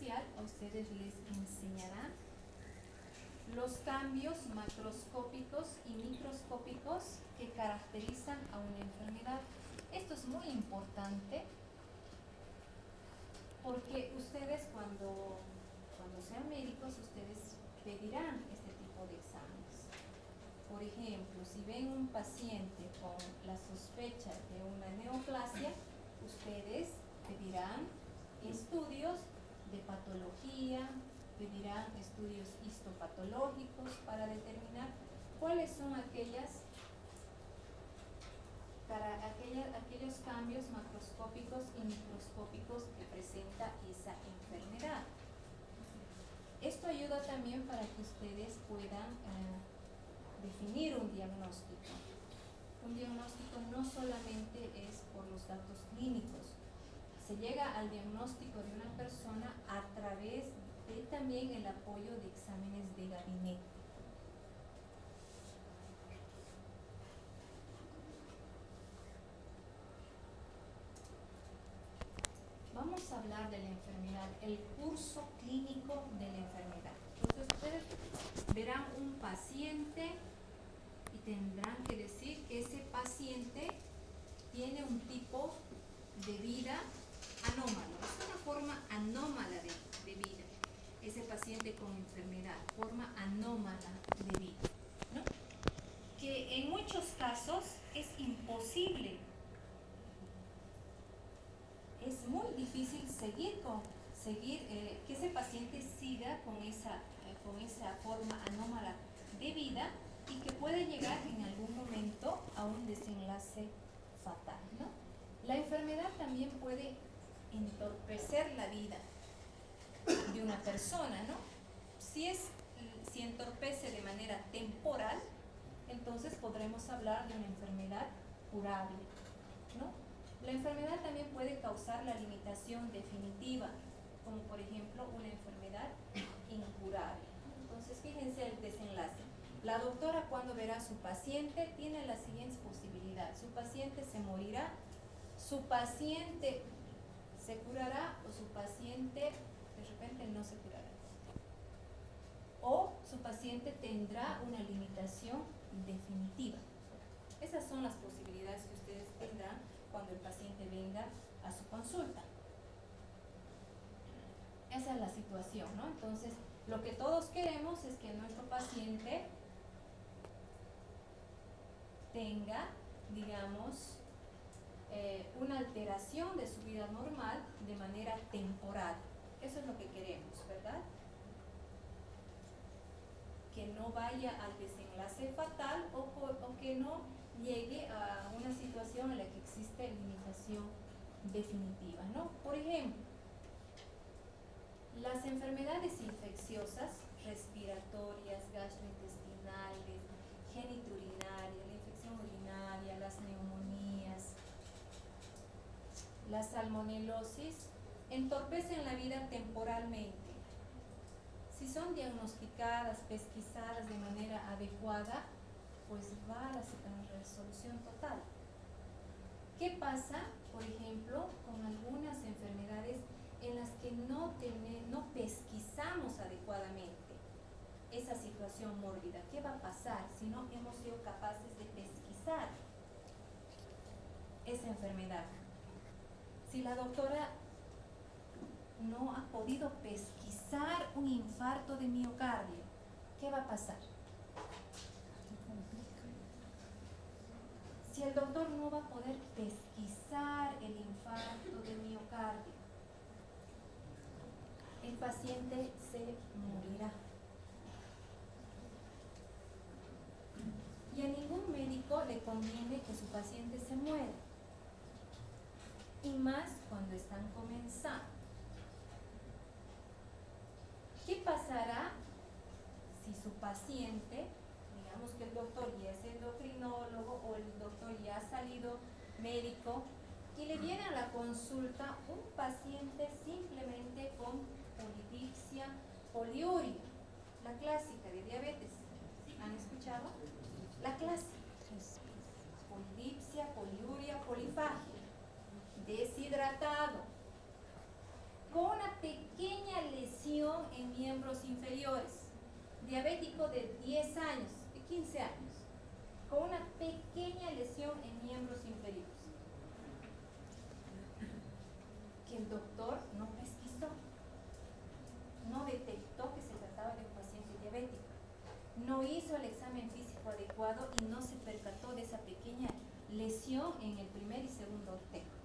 inicial a ustedes les enseñarán los cambios macroscópicos y microscópicos que caracterizan a una enfermedad. Esto es muy importante porque ustedes cuando sean médicos, ustedes pedirán este tipo de exámenes. Por ejemplo, si ven un paciente con la sospecha de una neoplasia, ustedes pedirán estudios de patología, pedirán estudios histopatológicos para determinar cuáles son aquellos cambios macroscópicos y microscópicos que presenta esa enfermedad. Esto ayuda también para que ustedes puedan definir un diagnóstico. Un diagnóstico no solamente es por los datos clínicos, se llega al diagnóstico de una persona a través de también el apoyo de exámenes de gabinete. Vamos a hablar de la enfermedad, el curso clínico de la enfermedad. Entonces ustedes verán un paciente y tendrán que decir que ese paciente tiene un tipo de vida anómalo, es una forma anómala de vida. Ese paciente con enfermedad, forma anómala de vida, ¿no? Que en muchos casos es imposible, es muy difícil que ese paciente siga con esa forma anómala de vida y que puede llegar en algún momento a un desenlace fatal, ¿no? La enfermedad también puede entorpecer la vida de una persona, ¿no? Si entorpece de manera temporal, entonces podremos hablar de una enfermedad curable, ¿no? La enfermedad también puede causar la limitación definitiva, como por ejemplo una enfermedad incurable. Entonces fíjense el desenlace. La doctora, cuando verá a su paciente, tiene las siguientes posibilidades: su paciente se morirá, su paciente se curará o su paciente de repente no se curará, o su paciente tendrá una limitación definitiva. Esas son las posibilidades que ustedes tendrán cuando el paciente venga a su consulta. Esa es la situación, ¿no? Entonces, lo que todos queremos es que nuestro paciente tenga, digamos, una alteración de su vida normal de manera temporal. Eso es lo que queremos, ¿verdad? Que no vaya al desenlace fatal o que no llegue a una situación en la que existe limitación definitiva, ¿no? Por ejemplo, las enfermedades infecciosas, respiratorias, gastrointestinales, geniturinarias, la infección urinaria, las neumonías, la salmonelosis, entorpecen la vida temporalmente. Si son diagnosticadas, pesquisadas de manera adecuada, pues va a la resolución total. ¿Qué pasa, por ejemplo, con algunas enfermedades en las que no pesquisamos adecuadamente esa situación mórbida? ¿Qué va a pasar si no hemos sido capaces de pesquisar esa enfermedad? Si la doctora no ha podido pesquisar un infarto de miocardio, ¿qué va a pasar? Si el doctor no va a poder pesquisar el infarto de miocardio, el paciente se morirá. Y a ningún médico le conviene que su paciente se muera, y más cuando están comenzando. ¿Qué pasará si su paciente, digamos que el doctor ya es endocrinólogo o el doctor ya ha salido médico, y le viene a la consulta un paciente simplemente con polidipsia, poliuria, la clásica de diabetes? ¿Han escuchado? La clásica. Polidipsia, poliuria, polifagia, deshidratado, con una pequeña lesión diabético de 10 años, de 15 años, con una pequeña lesión en miembros inferiores, que el doctor no pesquisó, no detectó que se trataba de un paciente diabético, no hizo el examen físico adecuado y no se percató de esa pequeña lesión en el primer y segundo ortejo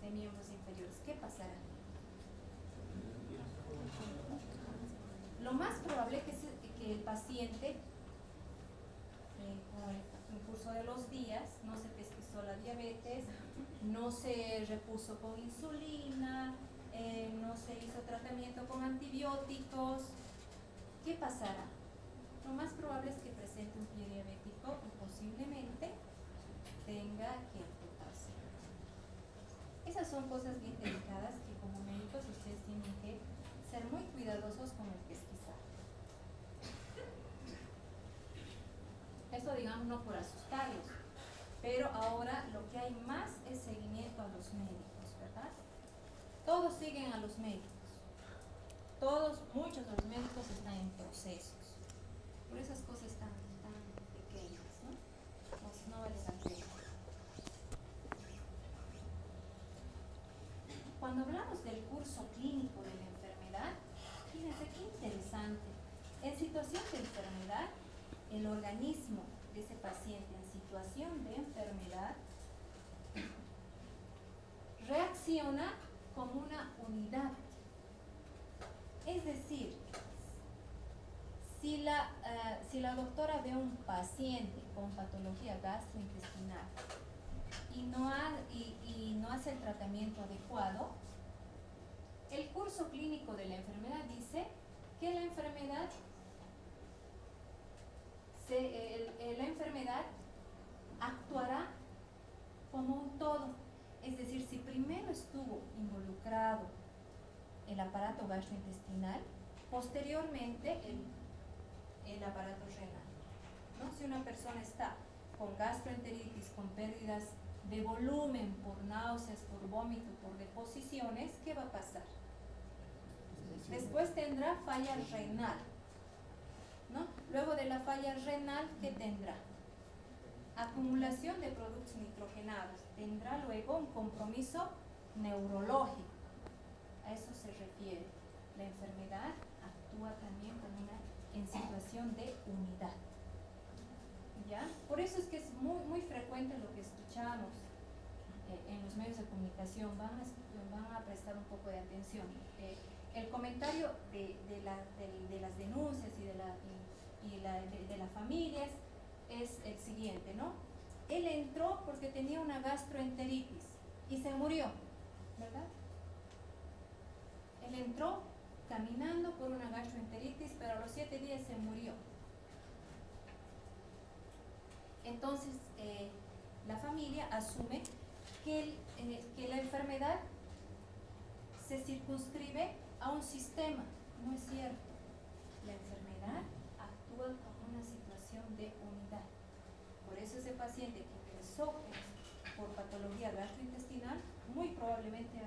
de miembros inferiores. ¿Qué pasará? Lo más probable es que el paciente, con el curso de los días, no se pesquisó la diabetes, no se repuso con insulina, no se hizo tratamiento con antibióticos. ¿Qué pasará? Lo más probable es que presente un pie diabético y posiblemente tenga que amputarse. Esas son cosas bien delicadas que como médicos ustedes tienen que ser muy cuidadosos con el pesquisar. Esto digamos no por asustarlos, pero ahora lo que hay más es seguimiento a los médicos, ¿verdad? Todos siguen a los médicos. Muchos de los médicos están en procesos. Por esas cosas tan pequeñas, ¿no? Entonces no vale la pena. Cuando hablamos del curso clínico de la enfermedad, fíjense qué interesante. En situación de enfermedad, el organismo de ese paciente en situación de enfermedad reacciona como una unidad. Es decir, si la doctora ve un paciente con patología gastrointestinal y no hace el tratamiento adecuado, el curso clínico de la enfermedad dice que la enfermedad actuará como un todo. Es decir, si primero estuvo involucrado el aparato gastrointestinal, posteriormente el aparato renal, ¿no? Si una persona está con gastroenteritis, con pérdidas de volumen por náuseas, por vómito, por deposiciones, ¿qué va a pasar? Después tendrá falla renal, ¿no? Luego de la falla renal, ¿qué tendrá? Acumulación de productos nitrogenados. Tendrá luego un compromiso neurológico. A eso se refiere. La enfermedad actúa también en situación de unidad. ¿Ya? Por eso es que es muy frecuente lo que escuchamos en los medios de comunicación. Van a prestar un poco de atención. El comentario de las denuncias y de las familias es el siguiente, ¿no? Él entró porque tenía una gastroenteritis y se murió, ¿verdad? Él entró caminando por una gastroenteritis, pero a los 7 días se murió. Entonces, la familia asume que la enfermedad se circunscribe a un sistema. No es cierto. La enfermedad actúa como una situación de unidad. Por eso ese paciente que ingresó por patología gastrointestinal muy probablemente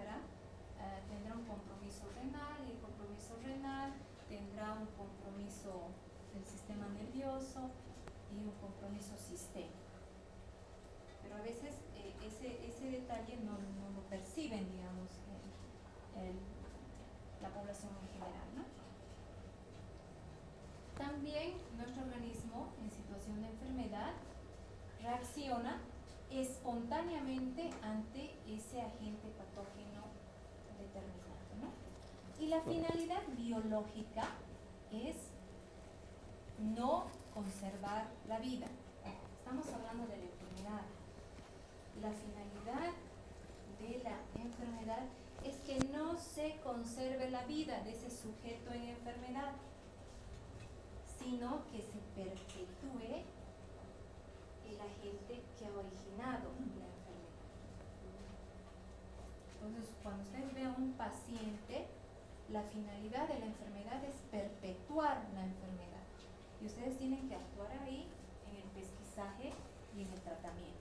tendrá un compromiso renal, y el compromiso renal tendrá un compromiso del sistema nervioso y un compromiso sistémico. Pero a veces ese detalle no lo perciben, digamos, la población en general, ¿no? También nuestro organismo en situación de enfermedad reacciona espontáneamente ante ese agente patógeno determinado, ¿no? Y la finalidad biológica es no conservar la vida. Estamos hablando de la enfermedad. La finalidad de la enfermedad es que no se conserve la vida de ese sujeto en enfermedad, sino que se perpetúe el agente que ha originado la enfermedad. Entonces, cuando ustedes vean un paciente, la finalidad de la enfermedad es perpetuar la enfermedad. Y ustedes tienen que actuar ahí en el pesquisaje y en el tratamiento.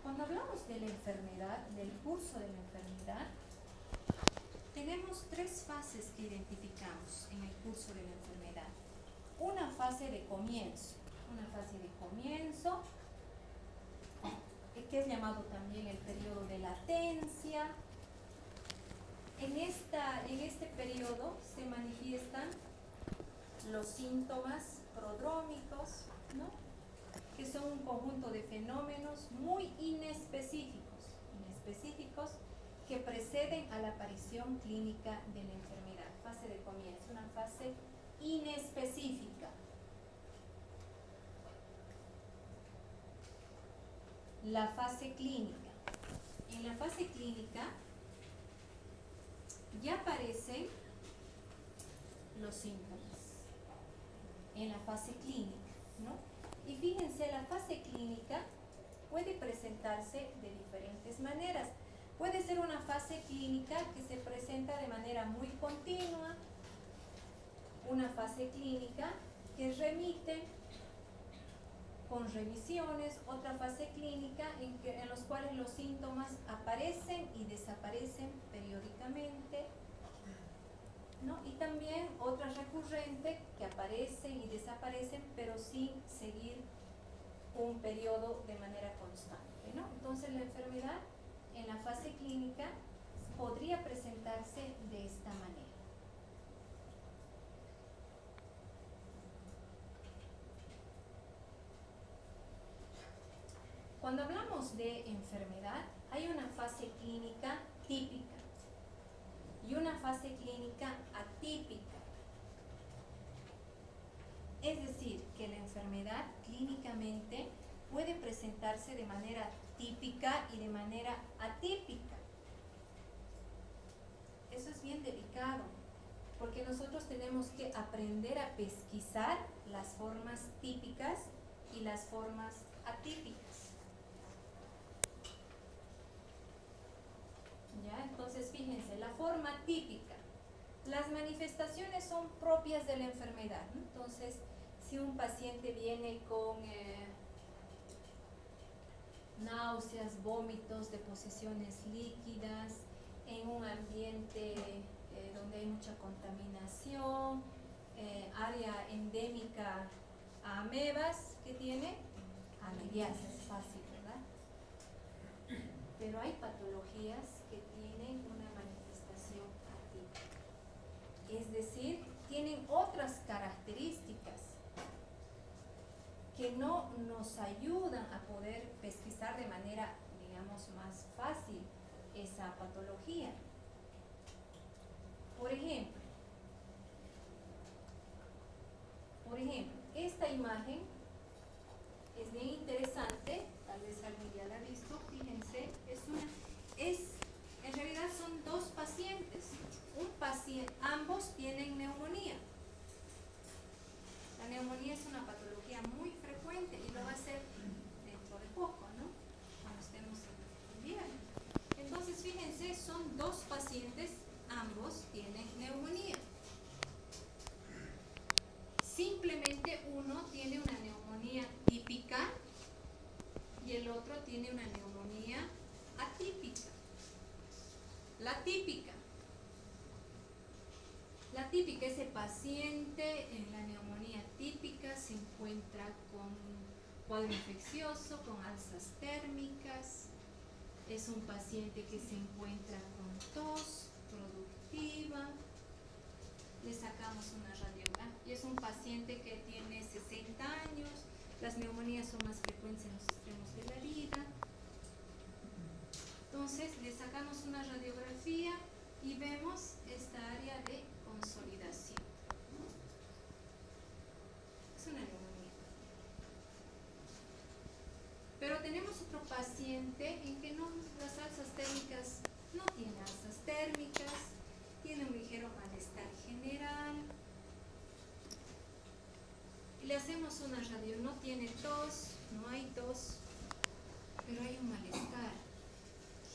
Cuando hablamos de la enfermedad, del curso de la enfermedad, tenemos tres fases que identificamos en el curso de la enfermedad. Una fase de comienzo, que es llamado también el periodo de latencia. En este periodo se manifiestan los síntomas prodrómicos, ¿no? Que son un conjunto de fenómenos muy inespecíficos que preceden a la aparición clínica de la enfermedad. Fase de comienzo, una fase inespecífica. La fase clínica. En la fase clínica ya aparecen los síntomas. En la fase clínica, ¿no? Y fíjense, la fase clínica puede presentarse de diferentes maneras. Puede ser una fase clínica que se presenta de manera muy continua, una fase clínica que remite con revisiones, otra fase clínica en los cuales los síntomas aparecen y desaparecen periódicamente, ¿no? Y también otra recurrente que aparecen y desaparecen pero sin seguir un periodo de manera constante, ¿no? Entonces la enfermedad en la fase clínica podría presentarse de esta manera. Cuando hablamos de enfermedad, hay una fase clínica típica y una fase clínica atípica. Es decir, que la enfermedad clínicamente puede presentarse de manera típica y de manera atípica. Eso es bien delicado, porque nosotros tenemos que aprender a pesquisar las formas típicas y las formas atípicas. ¿Ya? Entonces, fíjense, la forma típica. Las manifestaciones son propias de la enfermedad, ¿no? Entonces, si un paciente viene con náuseas, vómitos, deposiciones líquidas, en un ambiente donde hay mucha contaminación, área endémica a amebas que tiene, amebiasis es fácil, ¿verdad? Pero hay patologías que tienen una manifestación atípica, es decir, tienen otras características que no nos ayudan a poder pesquisar de manera, digamos, más fácil esa patología. Por ejemplo, esta imagen es bien interesante, tal vez alguien ya la ha visto. Fíjense, en realidad son dos pacientes. Ambos tienen neumonía. La neumonía es una patología muy frecuente y lo va a ser dentro de poco, ¿no? Cuando estemos en invierno. Entonces, fíjense, son dos pacientes, ambos tienen neumonía. Simplemente uno tiene una neumonía típica y el otro tiene una neumonía atípica. La típica, ese paciente en la neumonía típica se encuentra con cuadro infeccioso, con alzas térmicas, es un paciente que se encuentra con tos productiva, le sacamos una radiografía y es un paciente que tiene 60 años, las neumonías son más frecuentes en los extremos de la vida. Entonces le sacamos una radiografía y vemos esta área de consolidación. Es una neumonía. Pero tenemos otro paciente en que las alzas térmicas no tiene alzas térmicas, tiene un ligero malestar general. Y le hacemos una radio, no tiene tos, no hay tos, pero hay un malestar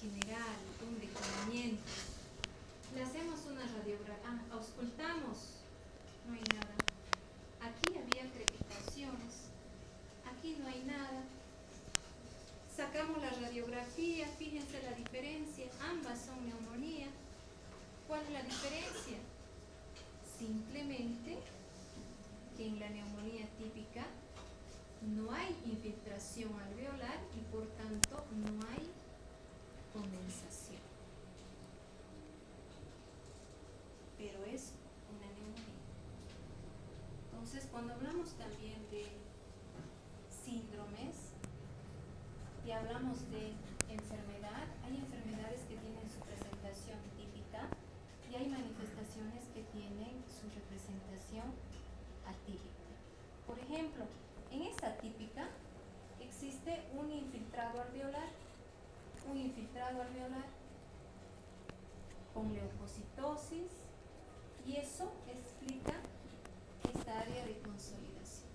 general, un decaimiento. Le hacemos una radiografía, auscultamos, no hay nada. Aquí había crepitaciones, aquí no hay nada. Sacamos la radiografía, fíjense la diferencia, ambas son neumonía. ¿cuál es la diferencia? Simplemente que en la neumonía típica no hay infiltración alveolar y por tanto no hay condensación. Pero es una neumonía. Entonces, cuando hablamos también de síndromes y hablamos de enfermedad, hay enfermedades que tienen su presentación típica y hay manifestaciones que tienen su representación atípica. Por ejemplo, en esta típica existe un infiltrado alveolar con leucocitosis, y eso explica esta área de consolidación.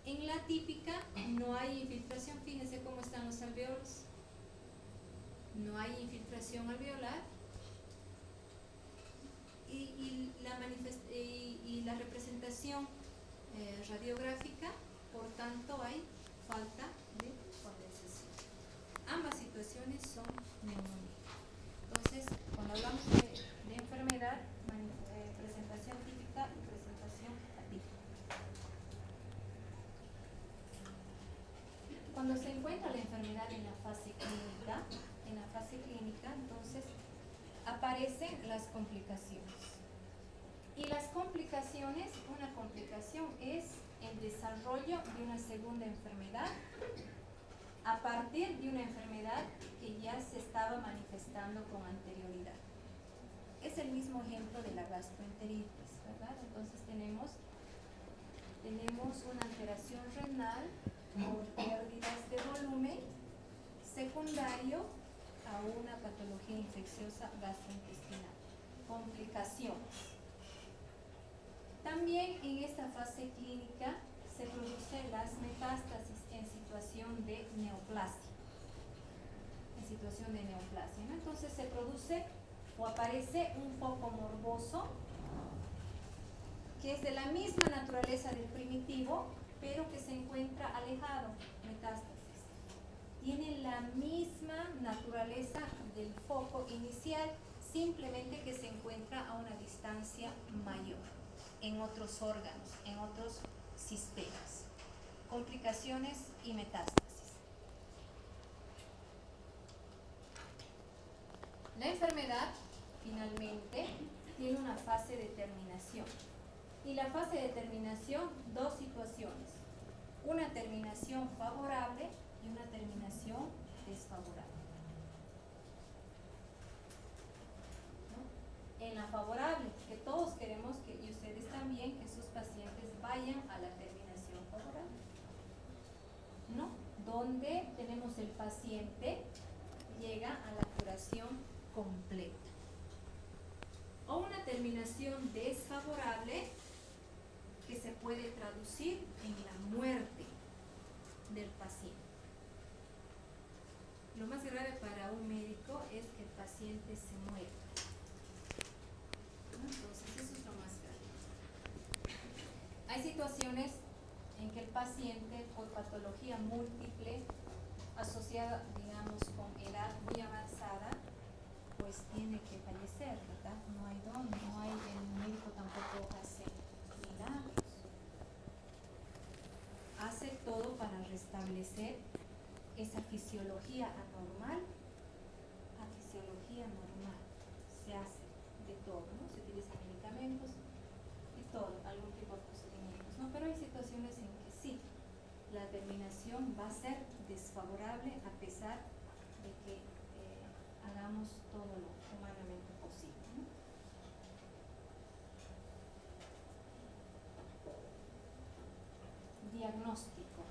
En la típica no hay infiltración, fíjense cómo están los alveolos. No hay infiltración alveolar y la representación radiográfica, por tanto hay falta de condensación. Ambas situaciones son neumonía. Entonces, cuando hablamos de enfermedad, presentación típica y presentación atípica. Cuando se encuentra la enfermedad en la fase clínica, entonces aparecen las complicaciones. Y las complicaciones, una complicación es el desarrollo de una segunda enfermedad a partir de una enfermedad que ya se estaba manifestando con anterioridad. Es el mismo ejemplo de la gastroenteritis, ¿verdad? Entonces tenemos una alteración renal por pérdidas de volumen secundario a una patología infecciosa gastrointestinal. Complicaciones. También en esta fase clínica se producen las metástasis en situación de neoplasia. ¿No? Entonces se produce o aparece un foco morboso que es de la misma naturaleza del primitivo, pero que se encuentra alejado, metástasis. Tiene la misma naturaleza del foco inicial, simplemente que se encuentra a una distancia mayor en otros órganos, en otros sistemas. Complicaciones y metástasis. La enfermedad, finalmente, tiene una fase de terminación. Y la fase de terminación, dos situaciones. Una terminación favorable y una terminación desfavorable. ¿No? En la favorable, que todos queremos que, y ustedes también, que sus pacientes vayan a la terminación favorable. ¿No? Donde tenemos el paciente llega a la curación completa. O una terminación desfavorable que se puede traducir en la muerte del paciente. Lo más grave para un médico es que el paciente se muera. Entonces, eso es lo más grave. Hay situaciones en que el paciente, por patología múltiple, asociada, digamos, con edad muy avanzada, pues tiene que fallecer, ¿verdad? No hay dónde, el médico tampoco hace milagros. Hace todo para restablecer esa fisiología anormal a fisiología normal. Se hace de todo, ¿no? Se utilizan medicamentos y todo, algún tipo de procedimientos, ¿no? Pero hay situaciones en que sí, la terminación va a ser desfavorable a pesar de que hagamos todo lo humanamente posible, ¿no? Diagnóstico.